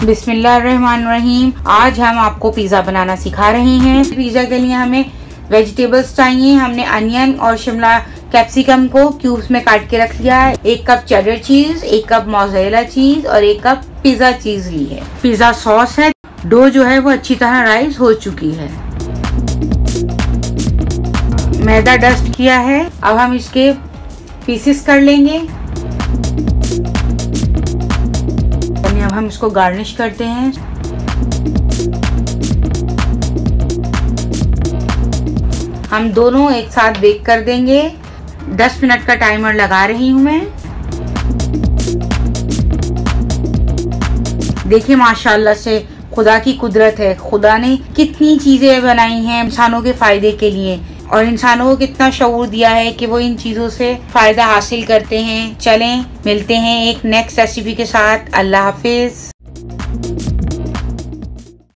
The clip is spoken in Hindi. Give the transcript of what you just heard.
बिस्मिल्लाहिर्रहमानिर्रहीम। आज हम आपको पिज़्ज़ा बनाना सिखा रहे हैं। पिज़्ज़ा के लिए हमें वेजिटेबल्स चाहिए। हमने अनियन और शिमला कैप्सिकम को क्यूब्स में काट के रख लिया है। 1 कप चेडर चीज, 1 कप मोज़रेला चीज और 1 कप पिज़्ज़ा चीज ली है। पिज़्ज़ा सॉस है। डो जो है वो अच्छी तरह राइस हो चुकी है। मैदा डस्ट किया है। अब हम इसके पीसेस कर लेंगे। अब हम इसको गार्निश करते हैं। हम दोनों एक साथ बेक कर देंगे। 10 मिनट का टाइमर लगा रही हूँ मैं। देखिए माशाल्लाह से खुदा की कुदरत है। खुदा ने कितनी चीजें बनाई हैं इंसानों के फायदे के लिए और इंसानों को कितना शऊर दिया है कि वो इन चीजों से फायदा हासिल करते हैं। चलें मिलते हैं एक नेक्स्ट रेसिपी के साथ। अल्लाह हाफिज।